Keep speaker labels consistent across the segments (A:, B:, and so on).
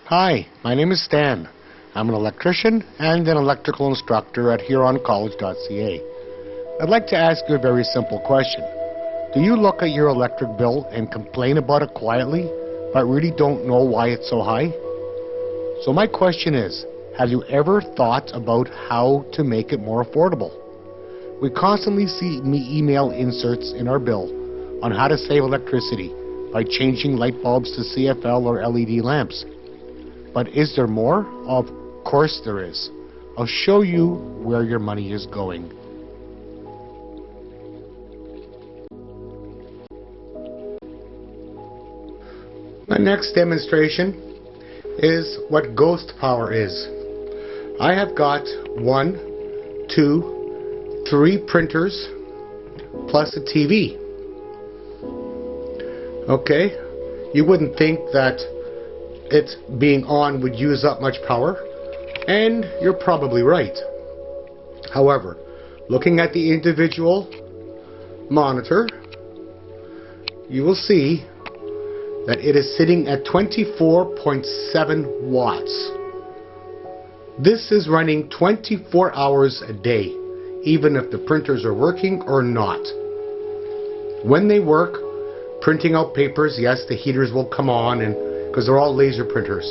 A: Hi, my name is Stan. I'm an electrician and an electrical instructor at huroncollege.ca. I'd like to ask you a very simple question. Do you look at your electric bill and complain about it quietly, but really don't know why it's so high? So my question is, have you ever thought about how to make it more affordable? We constantly see email inserts in our bill on how to save electricity by changing light bulbs to CFL or LED lamps. But is there more? Of course there is. I'll show you where your money is going. My next demonstration is what ghost power is. I have got 1, 2, 3 printers plus a TV. Okay, you wouldn't think that it being on would use up much power, and you're probably right. However, looking at the individual monitor, you will see that it is sitting at 24.7 watts. This is running 24 hours a day, even if the printers are working or not. When they work, printing out papers, yes, the heaters will come on, and because they're all laser printers,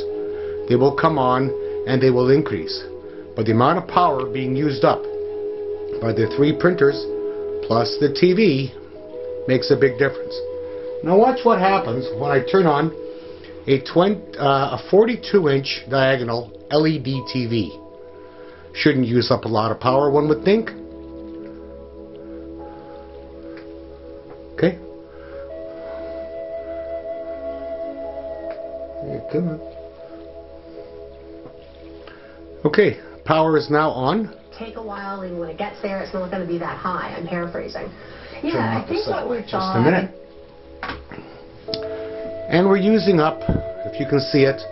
A: they will come on and they will increase. But the amount of power being used up by the 3 printers plus the TV makes a big difference. Now watch what happens when I turn on a 42-inch diagonal LED TV. Shouldn't use up a lot of power, one would think. Okay. Come on. Okay, power is now on.
B: Take a while, and when it gets there, it's not going to be that high. I'm paraphrasing. Yeah, I think what we're
A: just a minute. And we're using up, if you can see it,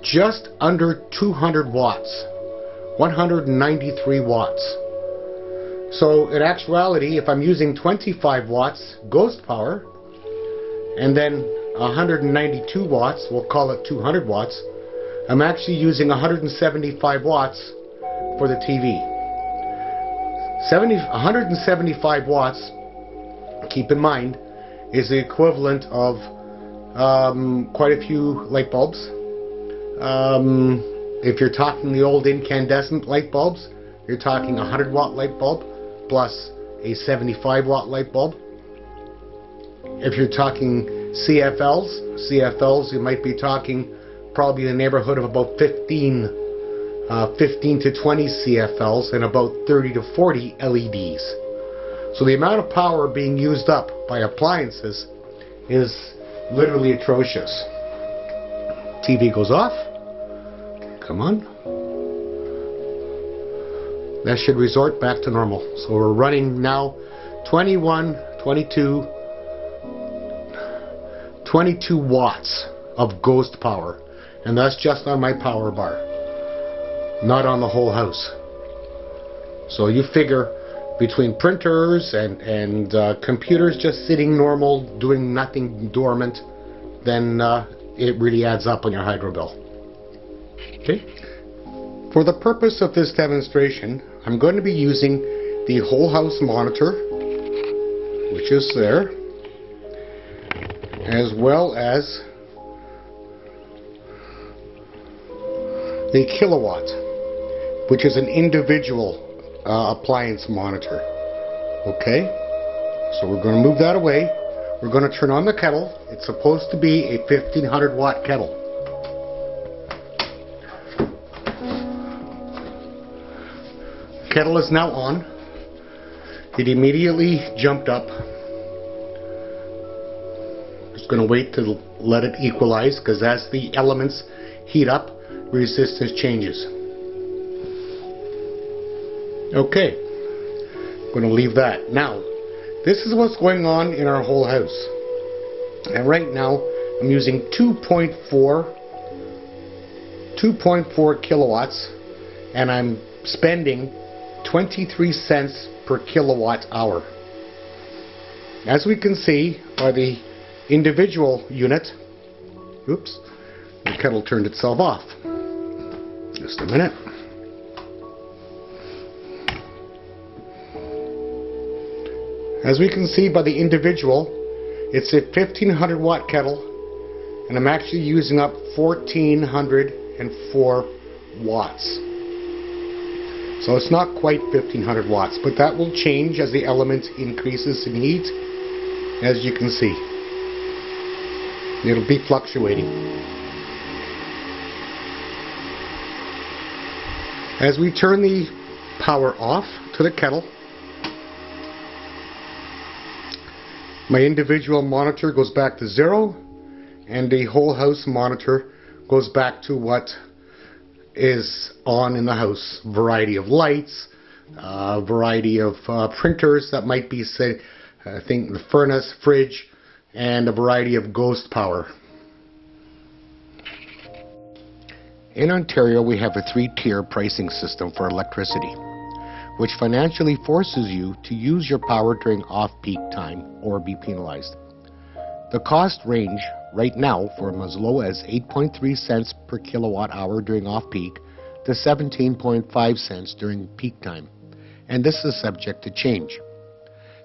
A: just under 200 watts, 193 watts. So in actuality, if I'm using 25 watts ghost power, and then 192 watts, we'll call it 200 watts, I'm actually using 175 watts for the TV. 175 watts, keep in mind, is the equivalent of quite a few light bulbs. If you're talking the old incandescent light bulbs, you're talking a 100 watt light bulb plus a 75 watt light bulb. If you're talking CFLs, you might be talking probably in the neighborhood of about 15 to 20 CFLs and about 30 to 40 LEDs. So the amount of power being used up by appliances is literally atrocious. TV goes off. Come on. That should resort back to normal. So we're running now 22 watts of ghost power. And that's just on my power bar, not on the whole house. So you figure between printers and computers just sitting normal, doing nothing dormant, then it really adds up on your hydro bill. Okay. For the purpose of this demonstration, I'm going to be using the whole house monitor, which is there, as well as the kilowatt, which is an individual appliance monitor. Okay, so we're going to move that away. We're going to turn on the kettle. It's supposed to be a 1500 watt kettle. Kettle is now on. It immediately jumped up. Just going to wait to let it equalize, because as the elements heat up, resistance changes. Okay, I'm going to leave that. Now, this is what's going on in our whole house. And right now, I'm using 2.4 kilowatts, and I'm spending 23 cents per kilowatt hour. As we can see by the individual unit, oops, kettle turned itself off. Just a minute. As we can see by the individual, it's a 1500 watt kettle, and I'm actually using up 1404 watts. So it's not quite 1500 watts, but that will change as the element increases in heat, as you can see. It'll be fluctuating. As we turn the power off to the kettle, my individual monitor goes back to 0, and the whole house monitor goes back to what is on in the house. Variety of lights, variety of printers that might be, say, I think the furnace, fridge, and a variety of ghost power. In Ontario, we have a 3-tier pricing system for electricity, which financially forces you to use your power during off-peak time or be penalized. The cost range right now from as low as 8.3 cents per kilowatt hour during off-peak to 17.5 cents during peak time, and this is subject to change.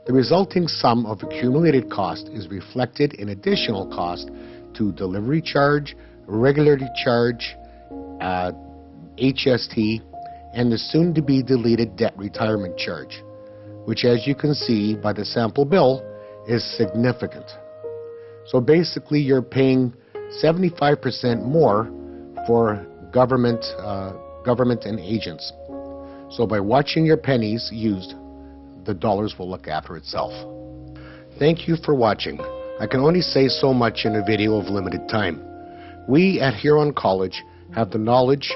A: The resulting sum of accumulated cost is reflected in additional cost to delivery charge, regularly charge, HST, and the soon-to-be deleted debt retirement charge, which, as you can see by the sample bill, is significant. So basically you're paying 75% more for government and agents. So by watching your pennies used, the dollars will look after itself. Thank you for watching. I can only say so much in a video of limited time. We at Huron College have the knowledge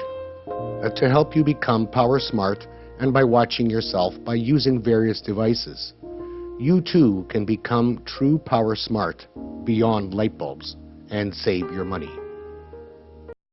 A: to help you become power smart, and by watching yourself by using various devices. You too can become true power smart beyond light bulbs and save your money.